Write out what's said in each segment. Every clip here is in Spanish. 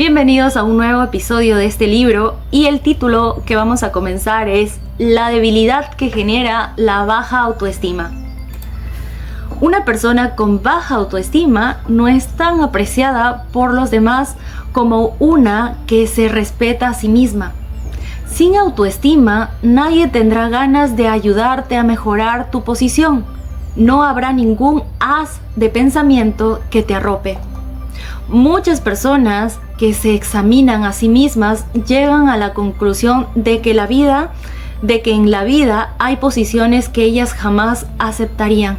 Bienvenidos a un nuevo episodio de este libro y el título que vamos a comenzar es La debilidad que genera la baja autoestima. Una persona con baja autoestima no es tan apreciada por los demás como una que se respeta a sí misma. Sin autoestima, nadie tendrá ganas de ayudarte a mejorar tu posición. No habrá ningún haz de pensamiento que te arrope. Muchas personas que se examinan a sí mismas llegan a la conclusión de que en la vida hay posiciones que ellas jamás aceptarían.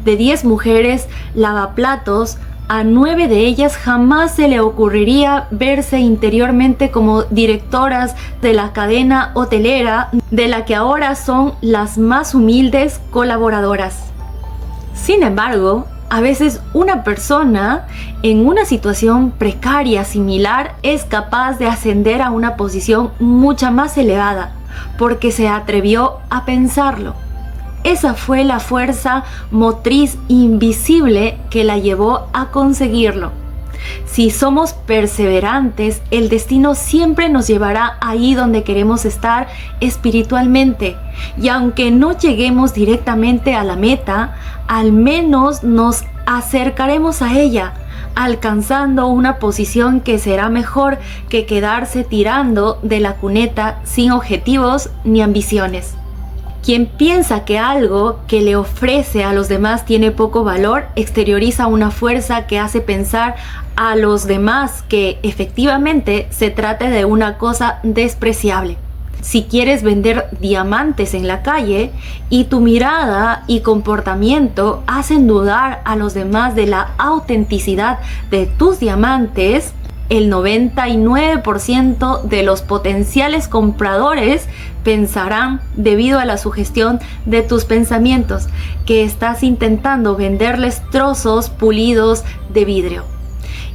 De 10 mujeres lavaplatos, a 9 de ellas jamás se le ocurriría verse interiormente como directoras de la cadena hotelera de la que ahora son las más humildes colaboradoras. Sin embargo, a veces una persona en una situación precaria similar es capaz de ascender a una posición mucho más elevada porque se atrevió a pensarlo. Esa fue la fuerza motriz invisible que la llevó a conseguirlo. Si somos perseverantes, el destino siempre nos llevará ahí donde queremos estar espiritualmente. Y aunque no lleguemos directamente a la meta, al menos nos acercaremos a ella, alcanzando una posición que será mejor que quedarse tirando de la cuneta sin objetivos ni ambiciones. Quien piensa que algo que le ofrece a los demás tiene poco valor, exterioriza una fuerza que hace pensar a los demás que efectivamente se trata de una cosa despreciable. Si quieres vender diamantes en la calle y tu mirada y comportamiento hacen dudar a los demás de la autenticidad de tus diamantes, el 99% de los potenciales compradores pensarán, debido a la sugestión de tus pensamientos, que estás intentando venderles trozos pulidos de vidrio.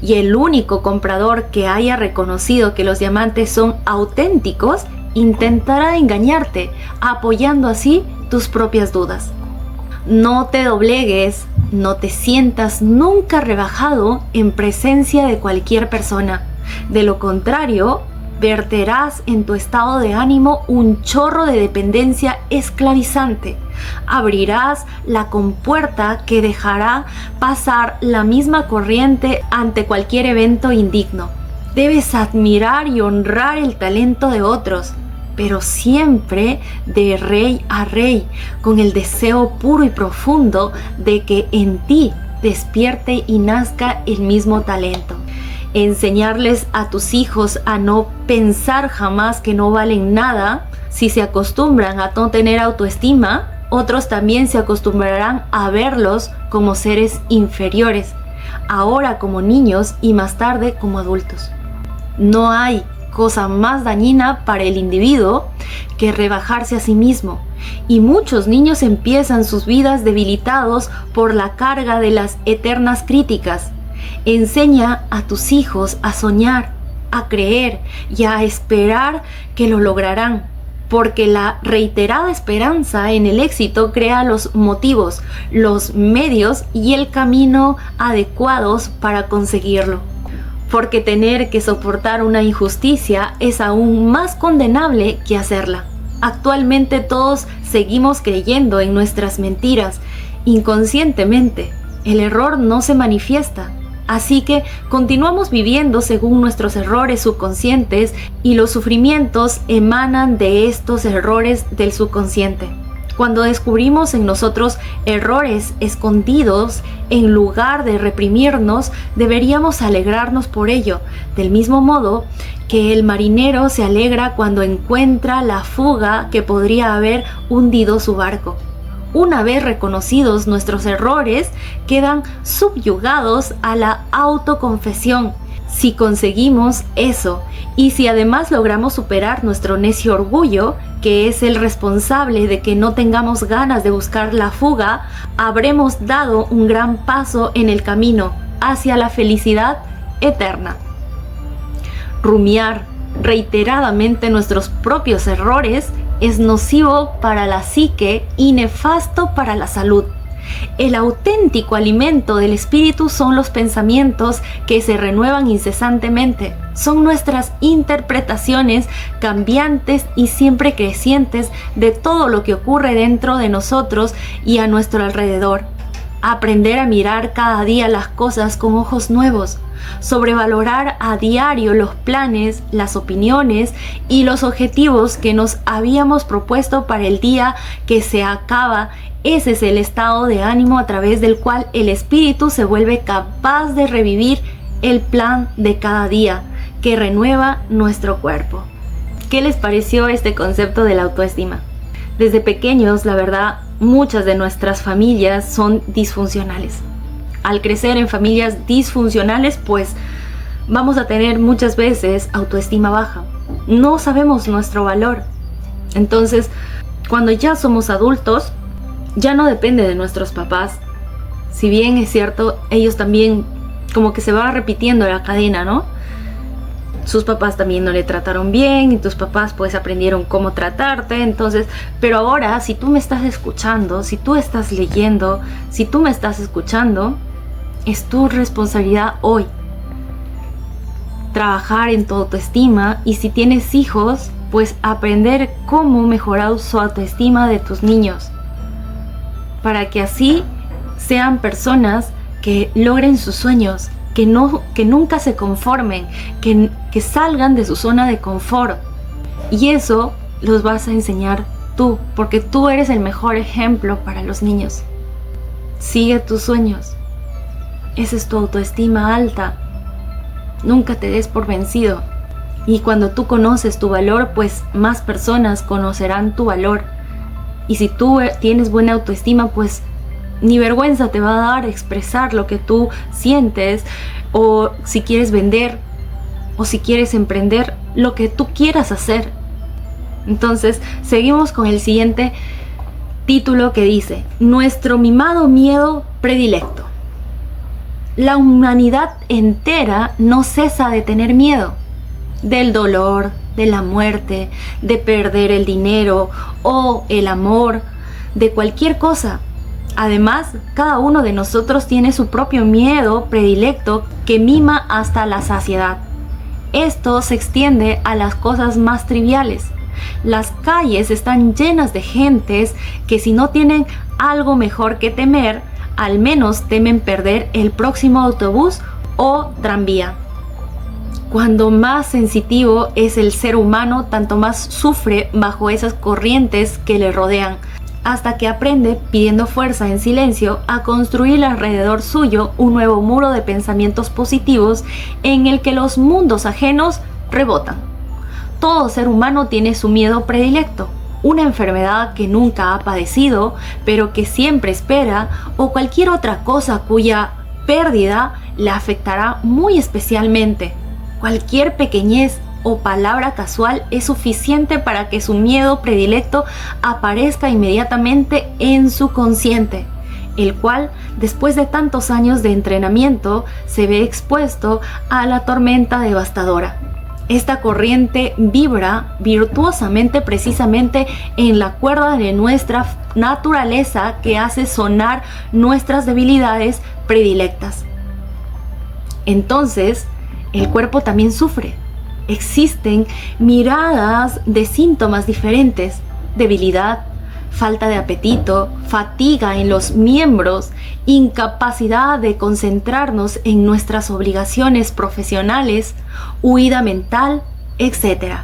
Y el único comprador que haya reconocido que los diamantes son auténticos intentará engañarte, apoyando así tus propias dudas. No te doblegues, no te sientas nunca rebajado en presencia de cualquier persona. De lo contrario, verterás en tu estado de ánimo un chorro de dependencia esclavizante. Abrirás la compuerta que dejará pasar la misma corriente ante cualquier evento indigno. Debes admirar y honrar el talento de otros, pero siempre de rey a rey, con el deseo puro y profundo de que en ti despierte y nazca el mismo talento. Enseñarles a tus hijos a no pensar jamás que no valen nada. Si se acostumbran a no tener autoestima, otros también se acostumbrarán a verlos como seres inferiores, ahora como niños y más tarde como adultos. No hay cosa más dañina para el individuo que rebajarse a sí mismo, y muchos niños empiezan sus vidas debilitados por la carga de las eternas críticas. Enseña a tus hijos a soñar, a creer y a esperar que lo lograrán, porque la reiterada esperanza en el éxito crea los motivos, los medios y el camino adecuados para conseguirlo. Porque tener que soportar una injusticia es aún más condenable que hacerla. Actualmente todos seguimos creyendo en nuestras mentiras inconscientemente. El error no se manifiesta. Así que continuamos viviendo según nuestros errores subconscientes y los sufrimientos emanan de estos errores del subconsciente. Cuando descubrimos en nosotros errores escondidos, en lugar de reprimirnos, deberíamos alegrarnos por ello, del mismo modo que el marinero se alegra cuando encuentra la fuga que podría haber hundido su barco. Una vez reconocidos nuestros errores, quedan subyugados a la autoconfesión. Si conseguimos eso, y si además logramos superar nuestro necio orgullo, que es el responsable de que no tengamos ganas de buscar la fuga, habremos dado un gran paso en el camino hacia la felicidad eterna. Rumiar reiteradamente nuestros propios errores es nocivo para la psique y nefasto para la salud. El auténtico alimento del espíritu son los pensamientos que se renuevan incesantemente. Son nuestras interpretaciones cambiantes y siempre crecientes de todo lo que ocurre dentro de nosotros y a nuestro alrededor. Aprender a mirar cada día las cosas con ojos nuevos, sobrevalorar a diario los planes, las opiniones y los objetivos que nos habíamos propuesto para el día que se acaba. Ese es el estado de ánimo a través del cual el espíritu se vuelve capaz de revivir el plan de cada día que renueva nuestro cuerpo. ¿Qué les pareció este concepto de la autoestima? Desde pequeños, la verdad, muchas de nuestras familias son disfuncionales. Al crecer en familias disfuncionales, pues vamos a tener muchas veces autoestima baja. No sabemos nuestro valor. Entonces, cuando ya somos adultos, ya no depende de nuestros papás. Si bien es cierto, ellos también como que se va repitiendo la cadena, ¿no? Sus papás también no le trataron bien y tus papás pues aprendieron cómo tratarte. Entonces, pero ahora si tú me estás escuchando, si tú estás leyendo, si tú me estás escuchando, es tu responsabilidad hoy trabajar en tu autoestima, y si tienes hijos, pues aprender cómo mejorar su autoestima de tus niños, para que así sean personas que logren sus sueños, que nunca se conformen, que salgan de su zona de confort. Y eso los vas a enseñar tú, porque tú eres el mejor ejemplo para los niños. Sigue tus sueños. Esa es tu autoestima alta. Nunca te des por vencido. Y cuando tú conoces tu valor, pues más personas conocerán tu valor. Y si tú tienes buena autoestima, pues ni vergüenza te va a dar expresar lo que tú sientes, o si quieres vender, o si quieres emprender, lo que tú quieras hacer. Entonces, seguimos con el siguiente título que dice: Nuestro mimado miedo predilecto. La humanidad entera no cesa de tener miedo del dolor, de la muerte, de perder el dinero o el amor, de cualquier cosa. Además, cada uno de nosotros tiene su propio miedo predilecto que mima hasta la saciedad. Esto se extiende a las cosas más triviales. Las calles están llenas de gentes que, si no tienen algo mejor que temer, al menos temen perder el próximo autobús o tranvía. Cuando más sensitivo es el ser humano, tanto más sufre bajo esas corrientes que le rodean, hasta que aprende, pidiendo fuerza en silencio, a construir alrededor suyo un nuevo muro de pensamientos positivos en el que los mundos ajenos rebotan. Todo ser humano tiene su miedo predilecto, una enfermedad que nunca ha padecido, pero que siempre espera, o cualquier otra cosa cuya pérdida le afectará muy especialmente. Cualquier pequeñez o palabra casual es suficiente para que su miedo predilecto aparezca inmediatamente en su consciente, el cual, después de tantos años de entrenamiento, se ve expuesto a la tormenta devastadora. Esta corriente vibra virtuosamente precisamente en la cuerda de nuestra naturaleza, que hace sonar nuestras debilidades predilectas. Entonces, el cuerpo también sufre. Existen miradas de síntomas diferentes: debilidad, falta de apetito, fatiga en los miembros, incapacidad de concentrarnos en nuestras obligaciones profesionales, huida mental, etc.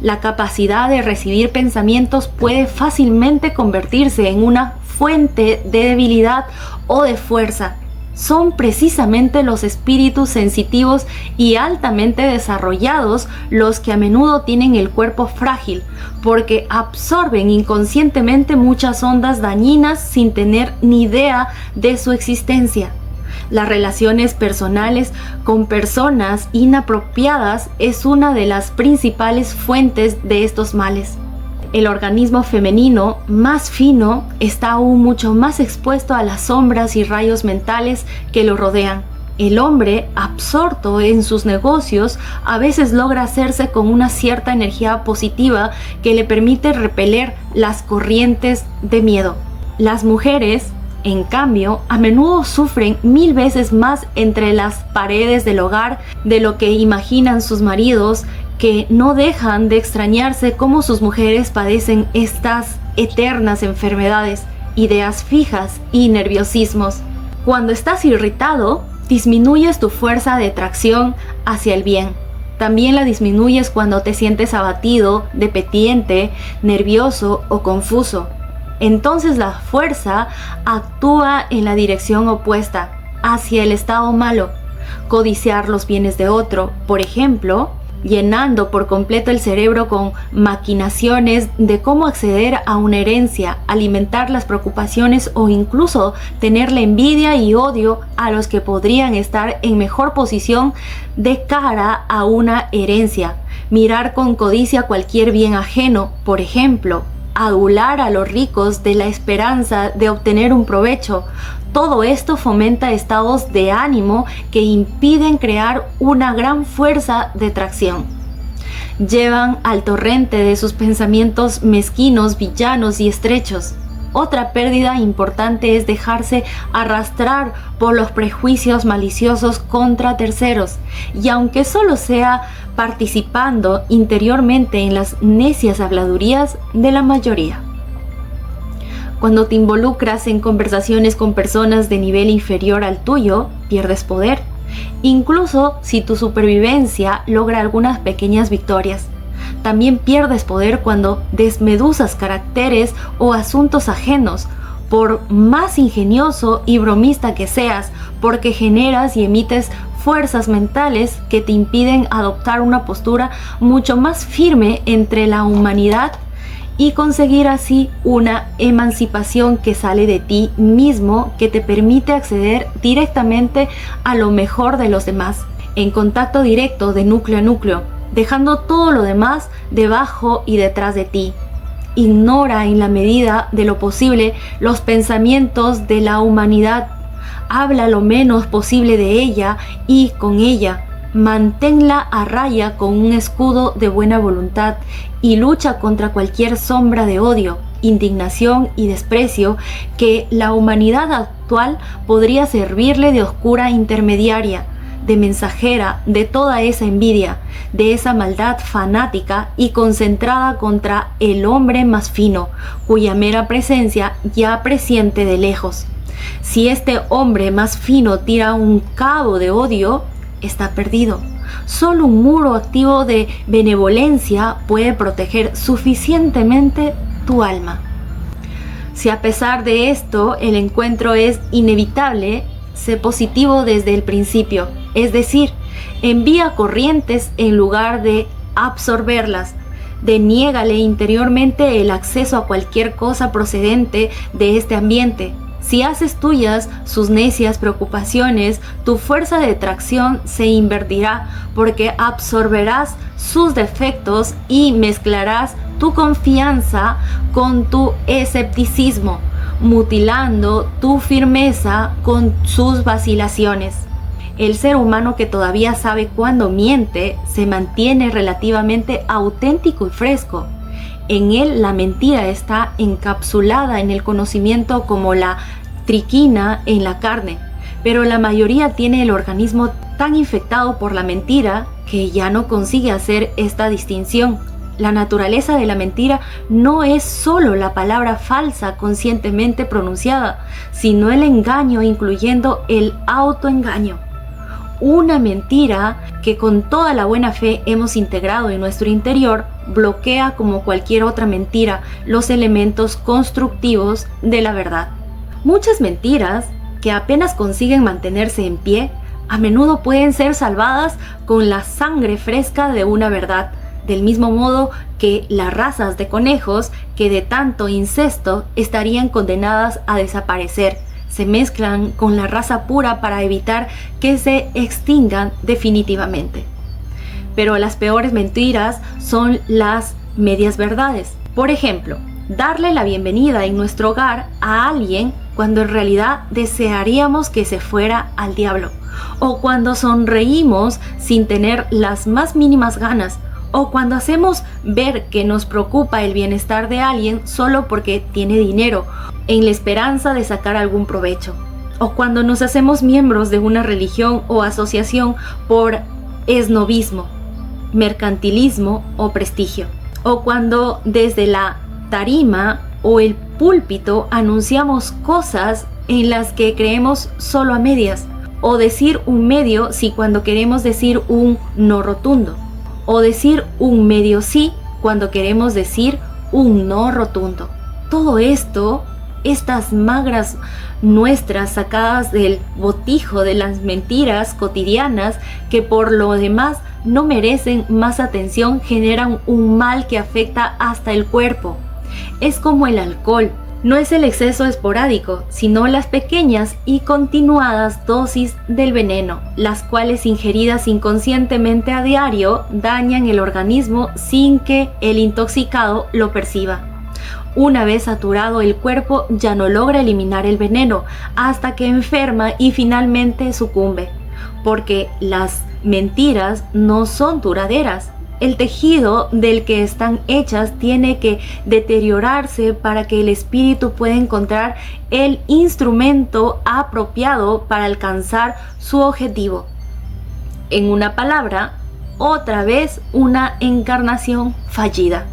La capacidad de recibir pensamientos puede fácilmente convertirse en una fuente de debilidad o de fuerza. Son precisamente los espíritus sensitivos y altamente desarrollados los que a menudo tienen el cuerpo frágil, porque absorben inconscientemente muchas ondas dañinas sin tener ni idea de su existencia. Las relaciones personales con personas inapropiadas es una de las principales fuentes de estos males. El organismo femenino más fino está aún mucho más expuesto a las sombras y rayos mentales que lo rodean. El hombre, absorto en sus negocios, a veces logra hacerse con una cierta energía positiva que le permite repeler las corrientes de miedo. Las mujeres En cambio, a menudo sufren 1000 veces más entre las paredes del hogar de lo que imaginan sus maridos, que no dejan de extrañarse cómo sus mujeres padecen estas eternas enfermedades, ideas fijas y nerviosismos. Cuando estás irritado, disminuyes tu fuerza de tracción hacia el bien. También la disminuyes cuando te sientes abatido, dependiente, nervioso o confuso. Entonces la fuerza actúa en la dirección opuesta, hacia el estado malo. Codiciar los bienes de otro, por ejemplo, llenando por completo el cerebro con maquinaciones de cómo acceder a una herencia, alimentar las preocupaciones o incluso tener la envidia y odio a los que podrían estar en mejor posición de cara a una herencia. Mirar con codicia cualquier bien ajeno, por ejemplo, adular a los ricos de la esperanza de obtener un provecho. Todo esto fomenta estados de ánimo que impiden crear una gran fuerza de tracción. Llevan al torrente de sus pensamientos mezquinos, villanos y estrechos. Otra pérdida importante es dejarse arrastrar por los prejuicios maliciosos contra terceros, y aunque solo sea participando interiormente en las necias habladurías de la mayoría. Cuando te involucras en conversaciones con personas de nivel inferior al tuyo, pierdes poder, incluso si tu supervivencia logra algunas pequeñas victorias. También pierdes poder cuando desmeduzas caracteres o asuntos ajenos, por más ingenioso y bromista que seas, porque generas y emites fuerzas mentales que te impiden adoptar una postura mucho más firme entre la humanidad y conseguir así una emancipación que sale de ti mismo, que te permite acceder directamente a lo mejor de los demás, en contacto directo de núcleo a núcleo, dejando todo lo demás debajo y detrás de ti. Ignora en la medida de lo posible los pensamientos de la humanidad. Habla lo menos posible de ella y con ella. Manténla a raya con un escudo de buena voluntad y lucha contra cualquier sombra de odio, indignación y desprecio que la humanidad actual podría servirle de oscura intermediaria, de mensajera de toda esa envidia, de esa maldad fanática y concentrada contra el hombre más fino, cuya mera presencia ya presiente de lejos. Si este hombre más fino tira un cabo de odio, está perdido. Solo un muro activo de benevolencia puede proteger suficientemente tu alma. Si a pesar de esto el encuentro es inevitable, sé positivo desde el principio, es decir, envía corrientes en lugar de absorberlas. Deniégale interiormente el acceso a cualquier cosa procedente de este ambiente. Si haces tuyas sus necias preocupaciones, tu fuerza de tracción se invertirá porque absorberás sus defectos y mezclarás tu confianza con tu escepticismo, mutilando tu firmeza con sus vacilaciones. El ser humano que todavía sabe cuándo miente se mantiene relativamente auténtico y fresco. En él la mentira está encapsulada en el conocimiento como la triquina en la carne, pero la mayoría tiene el organismo tan infectado por la mentira que ya no consigue hacer esta distinción. La naturaleza de la mentira no es solo la palabra falsa conscientemente pronunciada, sino el engaño incluyendo el autoengaño. Una mentira que con toda la buena fe hemos integrado en nuestro interior bloquea como cualquier otra mentira los elementos constructivos de la verdad. Muchas mentiras que apenas consiguen mantenerse en pie, a menudo pueden ser salvadas con la sangre fresca de una verdad, del mismo modo que las razas de conejos que de tanto incesto estarían condenadas a desaparecer. Se mezclan con la raza pura para evitar que se extingan definitivamente. Pero las peores mentiras son las medias verdades. Por ejemplo, darle la bienvenida en nuestro hogar a alguien cuando en realidad desearíamos que se fuera al diablo, o cuando sonreímos sin tener las más mínimas ganas, O cuando hacemos ver que nos preocupa el bienestar de alguien solo porque tiene dinero, en la esperanza de sacar algún provecho. O cuando nos hacemos miembros de una religión o asociación por esnobismo, mercantilismo o prestigio. O cuando desde la tarima o el púlpito anunciamos cosas en las que creemos solo a medias. O decir un medio sí cuando queremos decir un no rotundo. O decir un medio sí cuando queremos decir un no rotundo. Todo esto, estas magras nuestras sacadas del botijo de las mentiras cotidianas que por lo demás no merecen más atención, generan un mal que afecta hasta el cuerpo. Es como el alcohol. No es el exceso esporádico, sino las pequeñas y continuadas dosis del veneno, las cuales ingeridas inconscientemente a diario dañan el organismo sin que el intoxicado lo perciba. Una vez saturado, el cuerpo ya no logra eliminar el veneno hasta que enferma y finalmente sucumbe, porque las mentiras no son duraderas. El tejido del que están hechas tiene que deteriorarse para que el espíritu pueda encontrar el instrumento apropiado para alcanzar su objetivo. En una palabra, otra vez una encarnación fallida.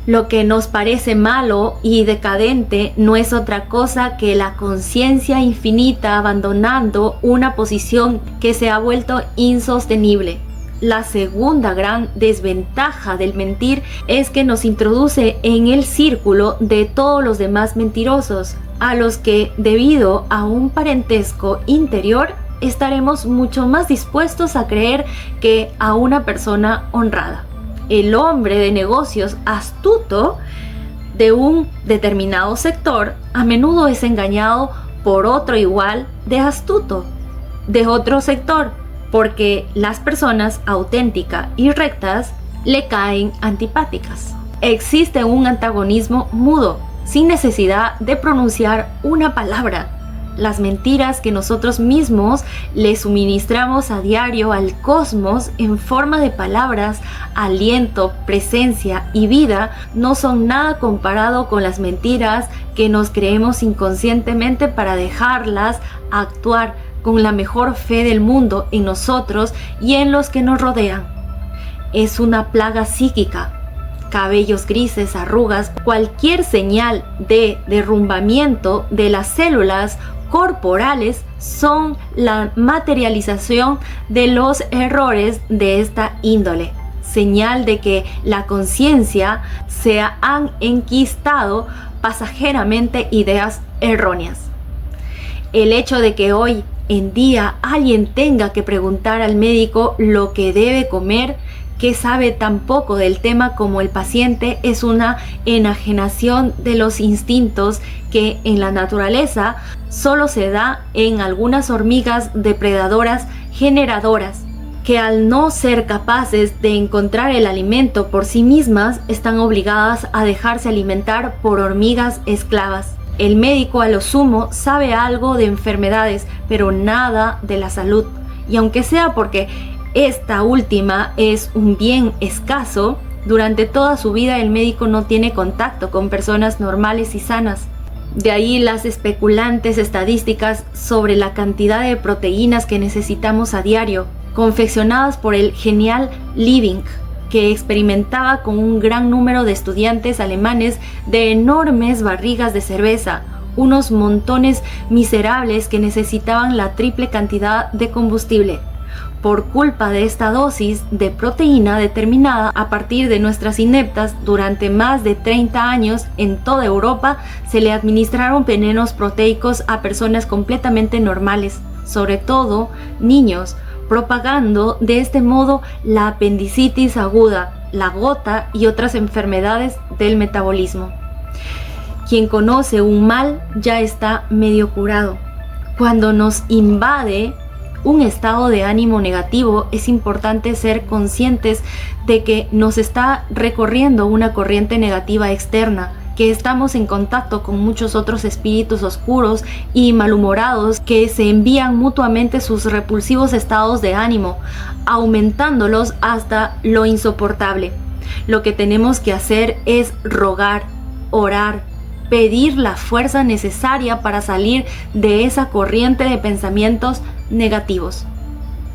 Lo que nos parece malo y decadente no es otra cosa que la conciencia infinita abandonando una posición que se ha vuelto insostenible. La segunda gran desventaja del mentir es que nos introduce en el círculo de todos los demás mentirosos, a los que, debido a un parentesco interior, estaremos mucho más dispuestos a creer que a una persona honrada. El hombre de negocios astuto de un determinado sector a menudo es engañado por otro igual de astuto de otro sector, porque las personas auténticas y rectas le caen antipáticas. Existe un antagonismo mudo, sin necesidad de pronunciar una palabra. Las mentiras que nosotros mismos le suministramos a diario al cosmos en forma de palabras, aliento, presencia y vida no son nada comparado con las mentiras que nos creemos inconscientemente para dejarlas actuar con la mejor fe del mundo en nosotros y en los que nos rodean. Es una plaga psíquica. Cabellos grises, arrugas, cualquier señal de derrumbamiento de las células corporales son la materialización de los errores de esta índole, señal de que la conciencia se han enquistado pasajeramente ideas erróneas. El hecho de que hoy en día alguien tenga que preguntar al médico lo que debe comer, que sabe tan poco del tema como el paciente, es una enajenación de los instintos que en la naturaleza solo se da en algunas hormigas depredadoras generadoras, que al no ser capaces de encontrar el alimento por sí mismas, están obligadas a dejarse alimentar por hormigas esclavas. El médico a lo sumo sabe algo de enfermedades, pero nada de la salud. Y aunque sea porque esta última es un bien escaso, durante toda su vida el médico no tiene contacto con personas normales y sanas. De ahí las especulantes estadísticas sobre la cantidad de proteínas que necesitamos a diario, confeccionadas por el genial Liebig, que experimentaba con un gran número de estudiantes alemanes de enormes barrigas de cerveza, unos montones miserables que necesitaban la triple cantidad de combustible. Por culpa de esta dosis de proteína determinada a partir de nuestras ineptas, durante más de 30 años en toda Europa se le administraron venenos proteicos a personas completamente normales, sobre todo niños, propagando de este modo la apendicitis aguda, la gota y otras enfermedades del metabolismo. Quien conoce un mal ya está medio curado. Cuando nos invade un estado de ánimo negativo, es importante ser conscientes de que nos está recorriendo una corriente negativa externa que estamos en contacto con muchos otros espíritus oscuros y malhumorados que se envían mutuamente sus repulsivos estados de ánimo, aumentándolos hasta lo insoportable. Lo que tenemos que hacer es rogar, orar, pedir la fuerza necesaria para salir de esa corriente de pensamientos negativos.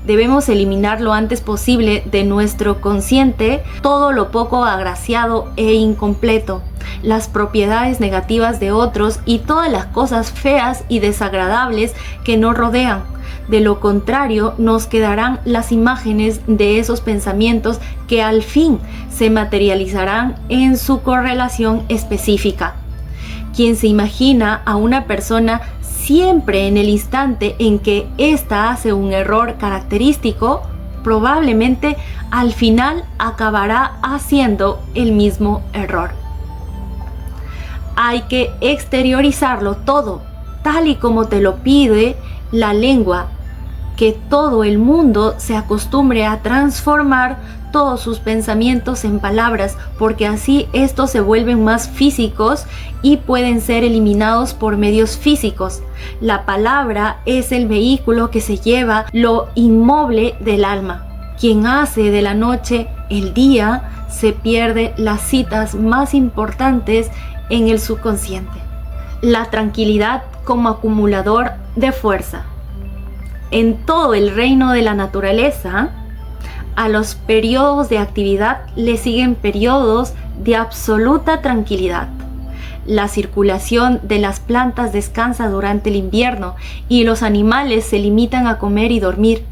Debemos eliminar lo antes posible de nuestro consciente todo lo poco agraciado e incompleto, las propiedades negativas de otros y todas las cosas feas y desagradables que nos rodean. De lo contrario, nos quedarán las imágenes de esos pensamientos que al fin se materializarán en su correlación específica. Quien se imagina a una persona siempre en el instante en que ésta hace un error característico, probablemente al final acabará haciendo el mismo error. Hay que exteriorizarlo todo, tal y como te lo pide la lengua, que todo el mundo se acostumbre a transformar todos sus pensamientos en palabras, porque así estos se vuelven más físicos y pueden ser eliminados por medios físicos. La palabra es el vehículo que se lleva lo inmoble del alma. Quien hace de la noche el día se pierde las citas más importantes en el subconsciente. La tranquilidad como acumulador de fuerza. En todo el reino de la naturaleza, a los periodos de actividad le siguen periodos de absoluta tranquilidad. La circulación de las plantas descansa durante el invierno y los animales se limitan a comer y dormir.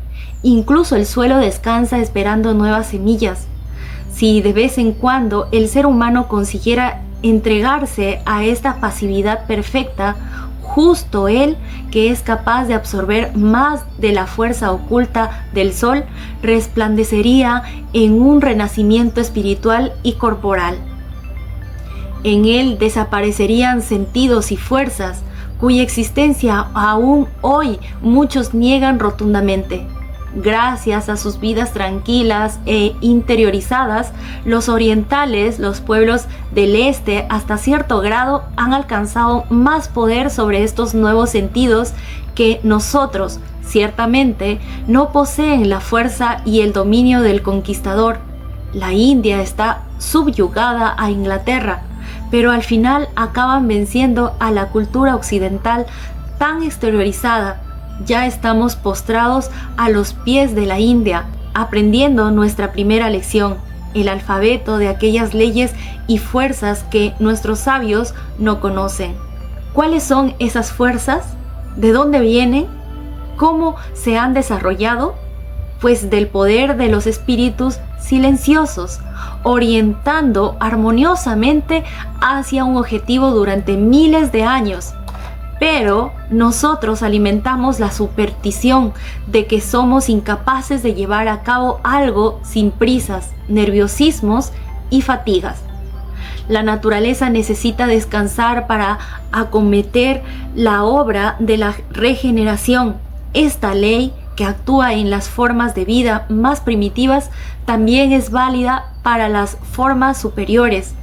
Incluso el suelo descansa esperando nuevas semillas. Si de vez en cuando el ser humano consiguiera entregarse a esta pasividad perfecta, justo él, que es capaz de absorber más de la fuerza oculta del sol, resplandecería en un renacimiento espiritual y corporal. En él desaparecerían sentidos y fuerzas cuya existencia aún hoy muchos niegan rotundamente. Gracias a sus vidas tranquilas e interiorizadas, los orientales, los pueblos del este, hasta cierto grado han alcanzado más poder sobre estos nuevos sentidos que nosotros. Ciertamente no poseen la fuerza y el dominio del conquistador. La India está subyugada a Inglaterra, pero al final acaban venciendo a la cultura occidental tan exteriorizada. Ya estamos postrados a los pies de la India, aprendiendo nuestra primera lección, el alfabeto de aquellas leyes y fuerzas que nuestros sabios no conocen. ¿Cuáles son esas fuerzas? ¿De dónde vienen? ¿Cómo se han desarrollado? Pues del poder de los espíritus silenciosos, orientando armoniosamente hacia un objetivo durante miles de años. Pero nosotros alimentamos la superstición de que somos incapaces de llevar a cabo algo sin prisas, nerviosismos y fatigas. La naturaleza necesita descansar para acometer la obra de la regeneración. Esta ley, que actúa en las formas de vida más primitivas, también es válida para las formas superiores.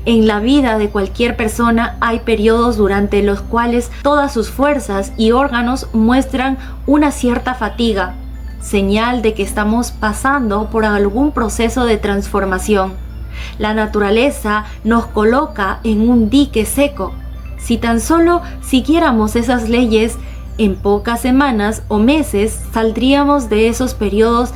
En la vida de cualquier persona hay periodos durante los cuales todas sus fuerzas y órganos muestran una cierta fatiga, señal de que estamos pasando por algún proceso de transformación. La naturaleza nos coloca en un dique seco. Si tan solo siguiéramos esas leyes, en pocas semanas o meses saldríamos de esos periodos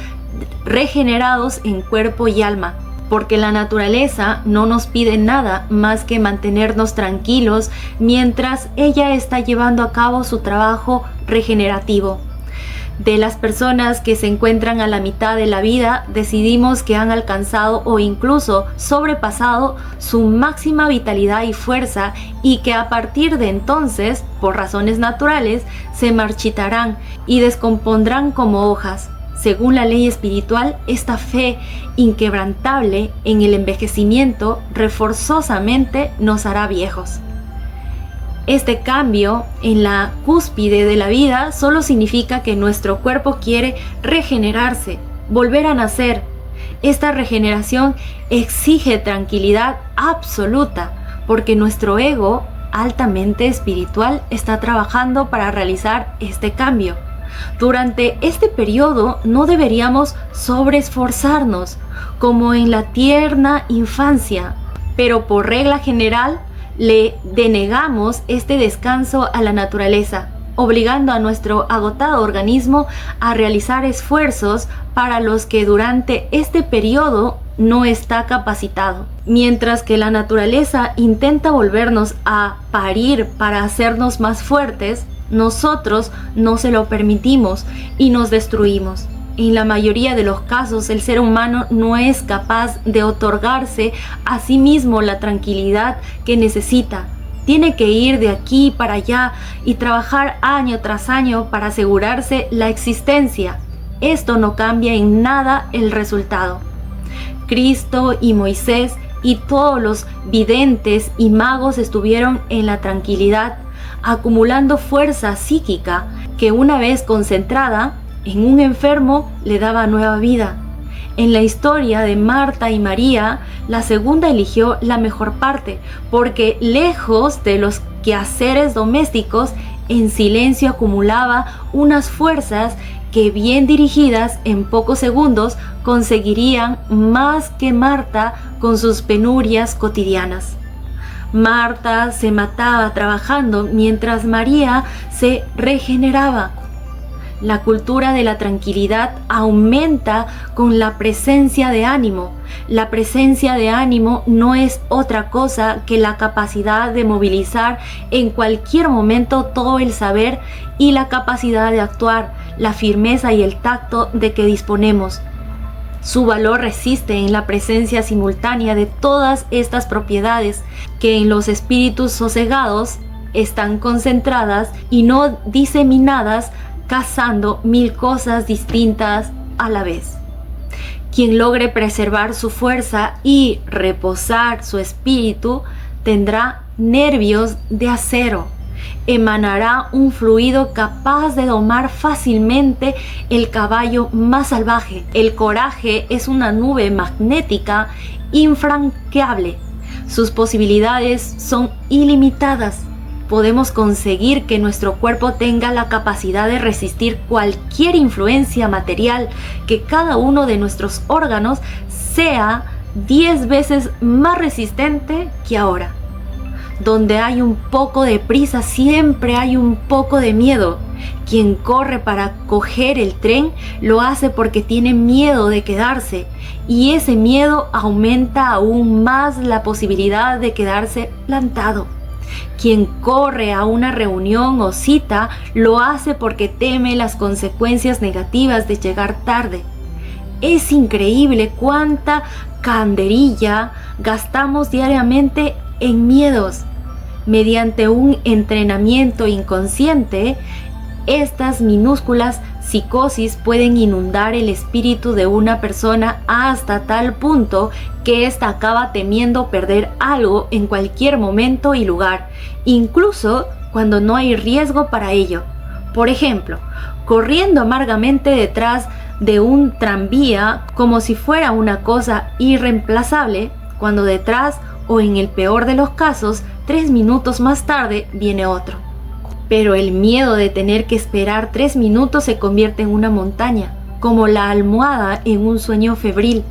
regenerados en cuerpo y alma. Porque la naturaleza no nos pide nada más que mantenernos tranquilos mientras ella está llevando a cabo su trabajo regenerativo. De las personas que se encuentran a la mitad de la vida, decidimos que han alcanzado o incluso sobrepasado su máxima vitalidad y fuerza y que a partir de entonces, por razones naturales, se marchitarán y descompondrán como hojas. Según la ley espiritual, esta fe inquebrantable en el envejecimiento forzosamente nos hará viejos. Este cambio en la cúspide de la vida solo significa que nuestro cuerpo quiere regenerarse, volver a nacer. Esta regeneración exige tranquilidad absoluta, porque nuestro ego altamente espiritual está trabajando para realizar este cambio. Durante este periodo no deberíamos sobreesforzarnos como en la tierna infancia, pero por regla general le denegamos este descanso a la naturaleza, obligando a nuestro agotado organismo a realizar esfuerzos para los que durante este periodo no está capacitado. Mientras que la naturaleza intenta volvernos a parir para hacernos más fuertes, nosotros no se lo permitimos y nos destruimos. En la mayoría de los casos, el ser humano no es capaz de otorgarse a sí mismo la tranquilidad que necesita. Tiene que ir de aquí para allá y trabajar año tras año para asegurarse la existencia. Esto no cambia en nada el resultado. Cristo y Moisés y todos los videntes y magos estuvieron en la tranquilidad, acumulando fuerza psíquica que una vez concentrada en un enfermo le daba nueva vida. En la historia de Marta y María, la segunda eligió la mejor parte, porque lejos de los quehaceres domésticos, en silencio acumulaba unas fuerzas que bien dirigidas en pocos segundos conseguirían más que Marta con sus penurias cotidianas. Marta se mataba trabajando mientras María se regeneraba. La cultura de la tranquilidad aumenta con la presencia de ánimo. La presencia de ánimo no es otra cosa que la capacidad de movilizar en cualquier momento todo el saber y la capacidad de actuar, la firmeza y el tacto de que disponemos. Su valor resiste en la presencia simultánea de todas estas propiedades que en los espíritus sosegados están concentradas y no diseminadas, cazando mil cosas distintas a la vez. Quien logre preservar su fuerza y reposar su espíritu tendrá nervios de acero. Emanará un fluido capaz de domar fácilmente el caballo más salvaje. El coraje es una nube magnética infranqueable. Sus posibilidades son ilimitadas. Podemos conseguir que nuestro cuerpo tenga la capacidad de resistir cualquier influencia material, que cada uno de nuestros órganos sea 10 veces más resistente que ahora. Donde hay un poco de prisa, siempre hay un poco de miedo. Quien corre para coger el tren lo hace porque tiene miedo de quedarse, y ese miedo aumenta aún más la posibilidad de quedarse plantado. Quien corre a una reunión o cita lo hace porque teme las consecuencias negativas de llegar tarde. Es increíble cuánta canderilla gastamos diariamente en miedos. Mediante un entrenamiento inconsciente, estas minúsculas psicosis pueden inundar el espíritu de una persona hasta tal punto que ésta acaba temiendo perder algo en cualquier momento y lugar, incluso cuando no hay riesgo para ello. Por ejemplo, corriendo amargamente detrás de un tranvía como si fuera una cosa irreemplazable, cuando detrás, o en el peor de los casos, 3 minutos más tarde viene otro. Pero el miedo de tener que esperar 3 minutos se convierte en una montaña, como la almohada en un sueño febril,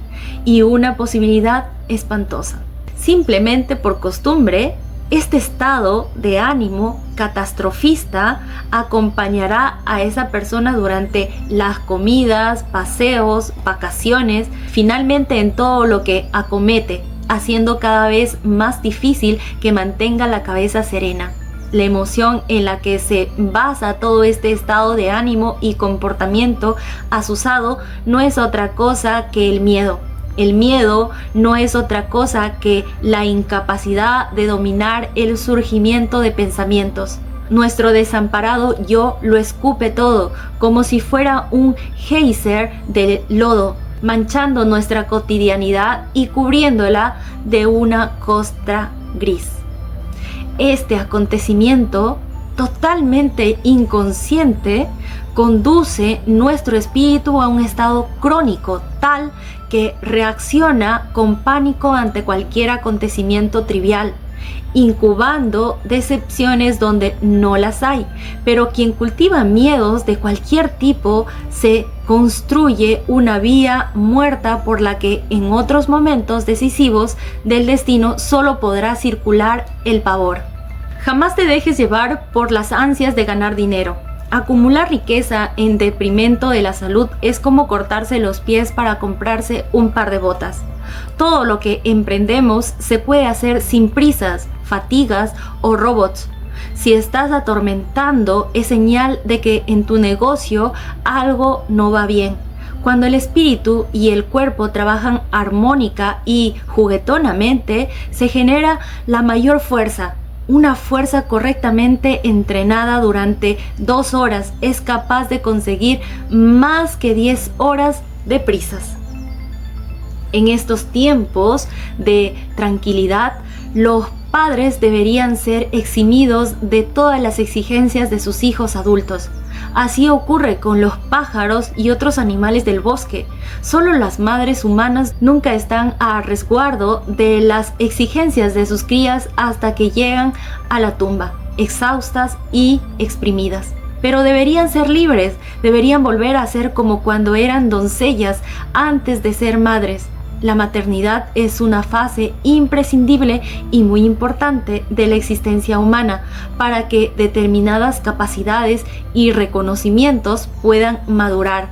y una posibilidad espantosa. Simplemente por costumbre, este estado de ánimo catastrofista acompañará a esa persona durante las comidas, paseos, vacaciones, finalmente en todo lo que acomete, haciendo cada vez más difícil que mantenga la cabeza serena. La emoción en la que se basa todo este estado de ánimo y comportamiento asusado no es otra cosa que el miedo. El miedo no es otra cosa que la incapacidad de dominar el surgimiento de pensamientos. Nuestro desamparado yo lo escupe todo, como si fuera un geyser de lodo, manchando nuestra cotidianidad y cubriéndola de una costra gris. Este acontecimiento totalmente inconsciente conduce nuestro espíritu a un estado crónico tal que reacciona con pánico ante cualquier acontecimiento trivial. incubando decepciones donde no las hay. Pero quien cultiva miedos de cualquier tipo se construye una vía muerta por la que en otros momentos decisivos del destino solo podrá circular el pavor. Jamás te dejes llevar por las ansias de ganar dinero. Acumular riqueza en detrimento de la salud es como cortarse los pies para comprarse un par de botas. Todo lo que emprendemos se puede hacer sin prisas, fatigas o robots. Si estás atormentando, es señal de que en tu negocio algo no va bien. Cuando el espíritu y el cuerpo trabajan armónica y juguetonamente, se genera la mayor fuerza. Una fuerza correctamente entrenada durante 2 horas es capaz de conseguir más que 10 horas de prisas. En estos tiempos de tranquilidad, los padres deberían ser eximidos de todas las exigencias de sus hijos adultos. Así ocurre con los pájaros y otros animales del bosque. Solo las madres humanas nunca están a resguardo de las exigencias de sus crías hasta que llegan a la tumba, exhaustas y exprimidas. Pero deberían ser libres, deberían volver a ser como cuando eran doncellas antes de ser madres. La maternidad es una fase imprescindible y muy importante de la existencia humana para que determinadas capacidades y reconocimientos puedan madurar.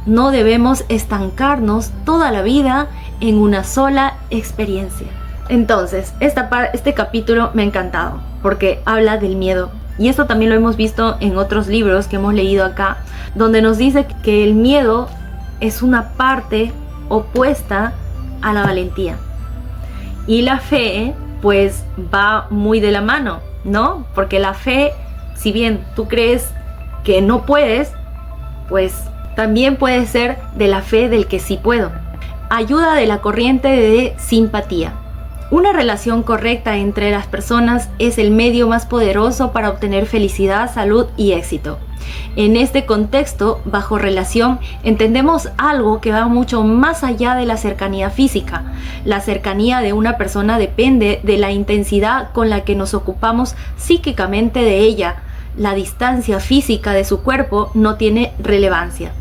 No debemos estancarnos toda la vida en una sola experiencia. Entonces, este capítulo me ha encantado porque habla del miedo. Y esto también lo hemos visto en otros libros que hemos leído acá, donde nos dice que el miedo es una parte opuesta a la valentía. Y la fe, pues, va muy de la mano, ¿no? Porque la fe, si bien tú crees que no puedes, pues también puede ser de la fe del que sí puedo. Ayuda de la corriente de simpatía. Una relación correcta entre las personas es el medio más poderoso para obtener felicidad, salud y éxito. En este contexto, bajo relación, entendemos algo que va mucho más allá de la cercanía física. La cercanía de una persona depende de la intensidad con la que nos ocupamos psíquicamente de ella. La distancia física de su cuerpo no tiene relevancia.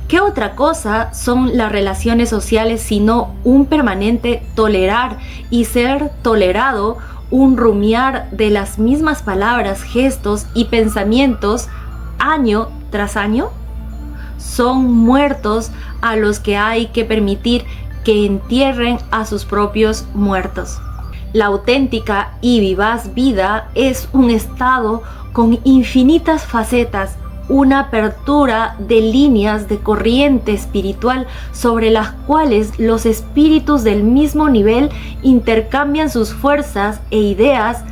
¿Qué otra cosa son las relaciones sociales sino un permanente tolerar y ser tolerado, un rumiar de las mismas palabras, gestos y pensamientos año tras año? Son muertos a los que hay que permitir que entierren a sus propios muertos. La auténtica y vivaz vida es un estado con infinitas facetas, una apertura de líneas de corriente espiritual sobre las cuales los espíritus del mismo nivel intercambian sus fuerzas e ideas.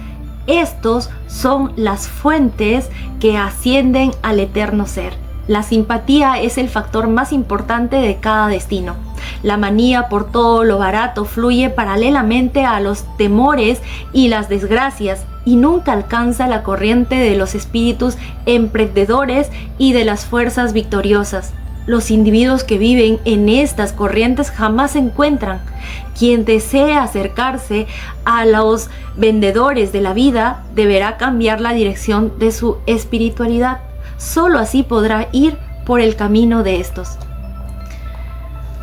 Estos son las fuentes que ascienden al eterno ser. La simpatía es el factor más importante de cada destino. La manía por todo lo barato fluye paralelamente a los temores y las desgracias y nunca alcanza la corriente de los espíritus emprendedores y de las fuerzas victoriosas. Los individuos que viven en estas corrientes jamás se encuentran. Quien desee acercarse a los vendedores de la vida deberá cambiar la dirección de su espiritualidad. Solo así podrá ir por el camino de estos.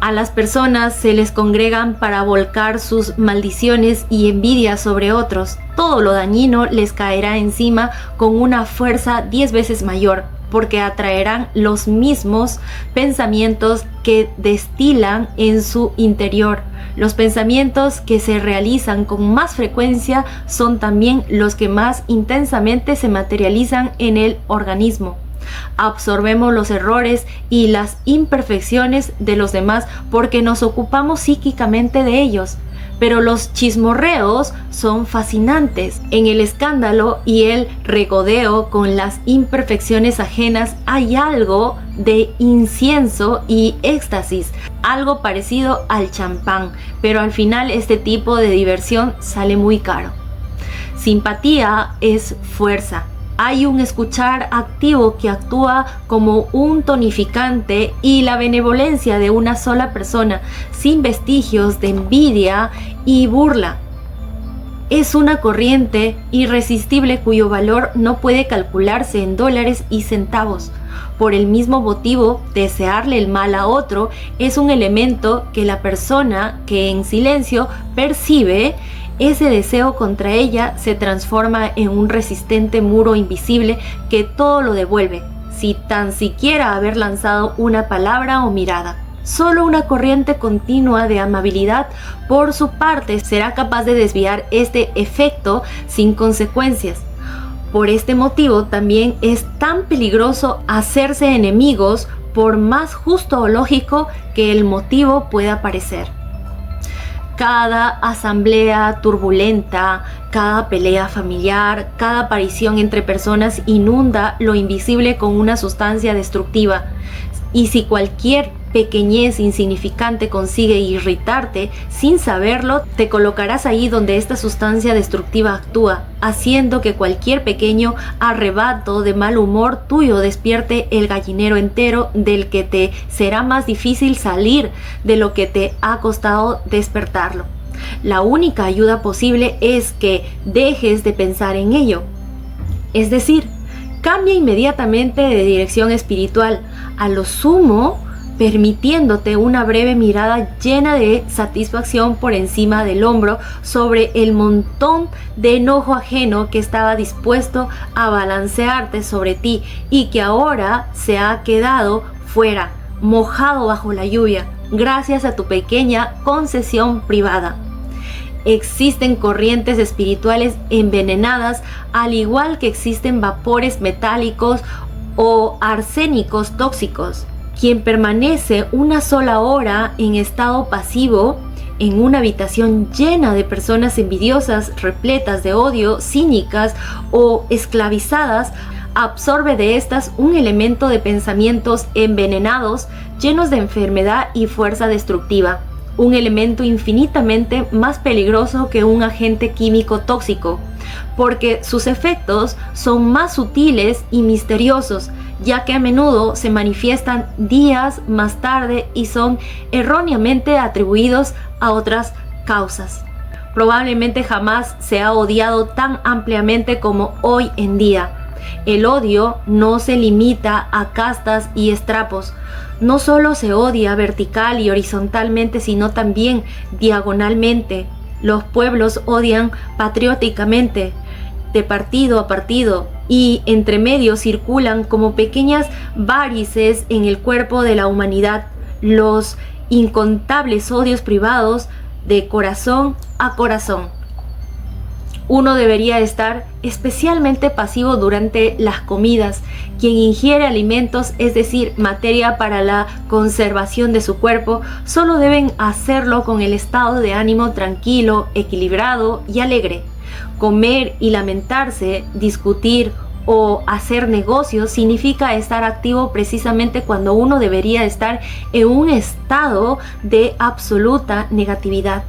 A las personas se les congregan para volcar sus maldiciones y envidias sobre otros. Todo lo dañino les caerá encima con una fuerza 10 veces mayor, porque atraerán los mismos pensamientos que destilan en su interior. Los pensamientos que se realizan con más frecuencia son también los que más intensamente se materializan en el organismo. Absorbemos los errores y las imperfecciones de los demás porque nos ocupamos psíquicamente de ellos. Pero los chismorreos son fascinantes. En el escándalo y el regodeo con las imperfecciones ajenas hay algo de incienso y éxtasis, algo parecido al champán, pero al final este tipo de diversión sale muy caro. Simpatía es fuerza. Hay un escuchar activo que actúa como un tonificante y la benevolencia de una sola persona, sin vestigios de envidia y burla. Es una corriente irresistible cuyo valor no puede calcularse en dólares y centavos. Por el mismo motivo, desearle el mal a otro es un elemento que la persona que en silencio percibe ese deseo contra ella se transforma en un resistente muro invisible que todo lo devuelve, sin tan siquiera haber lanzado una palabra o mirada. Solo una corriente continua de amabilidad por su parte será capaz de desviar este efecto sin consecuencias. Por este motivo también es tan peligroso hacerse enemigos, por más justo o lógico que el motivo pueda parecer. Cada asamblea turbulenta, cada pelea familiar, cada aparición entre personas inunda lo invisible con una sustancia destructiva. Y si cualquier pequeñez insignificante consigue irritarte sin saberlo, te colocarás ahí donde esta sustancia destructiva actúa, haciendo que cualquier pequeño arrebato de mal humor tuyo despierte el gallinero entero del que te será más difícil salir de lo que te ha costado despertarlo. La única ayuda posible es que dejes de pensar en ello. Es decir, cambia inmediatamente de dirección espiritual, a lo sumo permitiéndote una breve mirada llena de satisfacción por encima del hombro sobre el montón de enojo ajeno que estaba dispuesto a balancearte sobre ti y que ahora se ha quedado fuera, mojado bajo la lluvia, gracias a tu pequeña concesión privada. Existen corrientes espirituales envenenadas, al igual que existen vapores metálicos o arsénicos tóxicos. Quien permanece una sola hora en estado pasivo en una habitación llena de personas envidiosas, repletas de odio, cínicas o esclavizadas, absorbe de estas un elemento de pensamientos envenenados, llenos de enfermedad y fuerza destructiva. Un elemento infinitamente más peligroso que un agente químico tóxico, porque sus efectos son más sutiles y misteriosos, ya que a menudo se manifiestan días más tarde y son erróneamente atribuidos a otras causas. Probablemente jamás se ha odiado tan ampliamente como hoy en día. El odio no se limita a castas y estrapos. No solo se odia vertical y horizontalmente, sino también diagonalmente. Los pueblos odian patrióticamente, de partido a partido, y entre medio circulan como pequeñas varices en el cuerpo de la humanidad los incontables odios privados de corazón a corazón. Uno debería estar especialmente pasivo durante las comidas. Quien ingiere alimentos, es decir, materia para la conservación de su cuerpo, solo deben hacerlo con el estado de ánimo tranquilo, equilibrado y alegre. Comer y lamentarse, discutir o hacer negocios significa estar activo precisamente cuando uno debería estar en un estado de absoluta negatividad.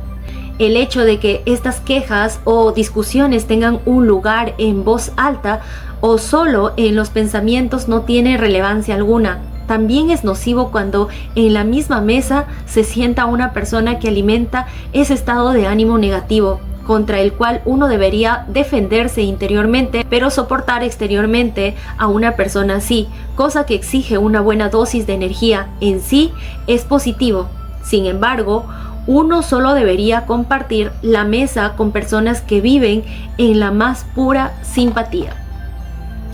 El hecho de que estas quejas o discusiones tengan un lugar en voz alta o solo en los pensamientos no tiene relevancia alguna. También es nocivo cuando en la misma mesa se sienta una persona que alimenta ese estado de ánimo negativo, contra el cual uno debería defenderse interiormente, pero soportar exteriormente a una persona así, cosa que exige una buena dosis de energía. En sí es positivo. Sin embargo, uno solo debería compartir la mesa con personas que viven en la más pura simpatía.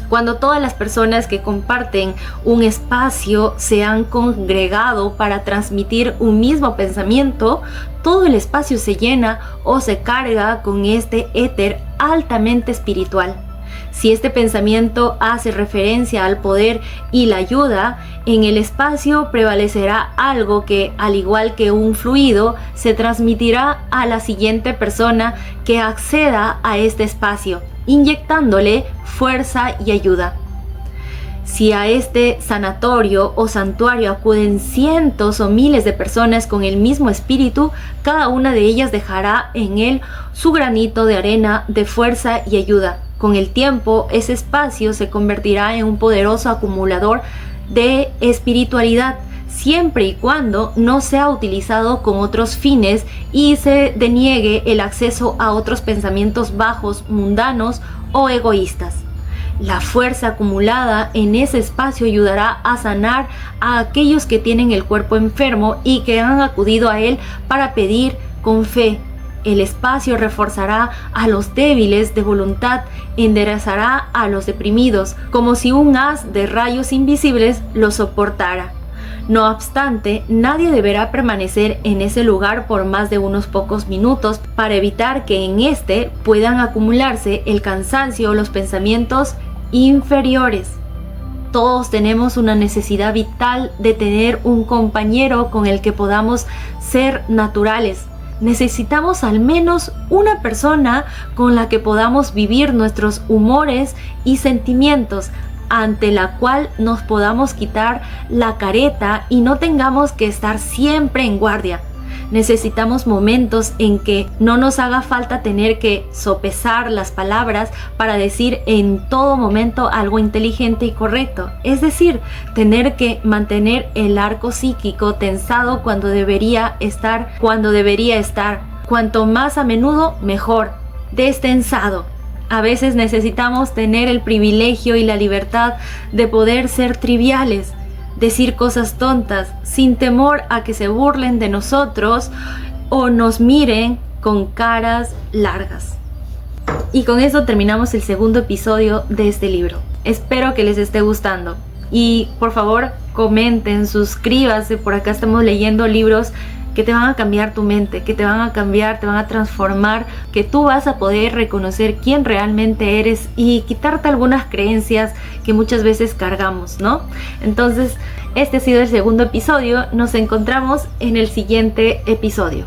Cuando todas las personas que comparten un espacio se han congregado para transmitir un mismo pensamiento, todo el espacio se llena o se carga con este éter altamente espiritual. Si este pensamiento hace referencia al poder y la ayuda, en el espacio prevalecerá algo que, al igual que un fluido, se transmitirá a la siguiente persona que acceda a este espacio, inyectándole fuerza y ayuda. Si a este sanatorio o santuario acuden cientos o miles de personas con el mismo espíritu, cada una de ellas dejará en él su granito de arena de fuerza y ayuda. Con el tiempo, ese espacio se convertirá en un poderoso acumulador de espiritualidad, siempre y cuando no sea utilizado con otros fines y se deniegue el acceso a otros pensamientos bajos, mundanos o egoístas. La fuerza acumulada en ese espacio ayudará a sanar a aquellos que tienen el cuerpo enfermo y que han acudido a él para pedir con fe. El espacio reforzará a los débiles de voluntad, enderezará a los deprimidos, como si un haz de rayos invisibles los soportara. No obstante, nadie deberá permanecer en ese lugar por más de unos pocos minutos para evitar que en este puedan acumularse el cansancio o los pensamientos inferiores. Todos tenemos una necesidad vital de tener un compañero con el que podamos ser naturales. Necesitamos al menos una persona con la que podamos vivir nuestros humores y sentimientos, ante la cual nos podamos quitar la careta y no tengamos que estar siempre en guardia. Necesitamos momentos en que no nos haga falta tener que sopesar las palabras para decir en todo momento algo inteligente y correcto. Es decir, tener que mantener el arco psíquico tensado cuando debería estar. Cuanto más a menudo, mejor. Destensado. A veces necesitamos tener el privilegio y la libertad de poder ser triviales, decir cosas tontas sin temor a que se burlen de nosotros o nos miren con caras largas. Y con eso terminamos el segundo episodio de este libro. Espero que les esté gustando y por favor comenten, suscríbanse. Por acá estamos leyendo libros que te van a cambiar tu mente, que te van a cambiar, te van a transformar, que tú vas a poder reconocer quién realmente eres y quitarte algunas creencias que muchas veces cargamos, ¿no? Entonces, este ha sido el segundo episodio. Nos encontramos en el siguiente episodio.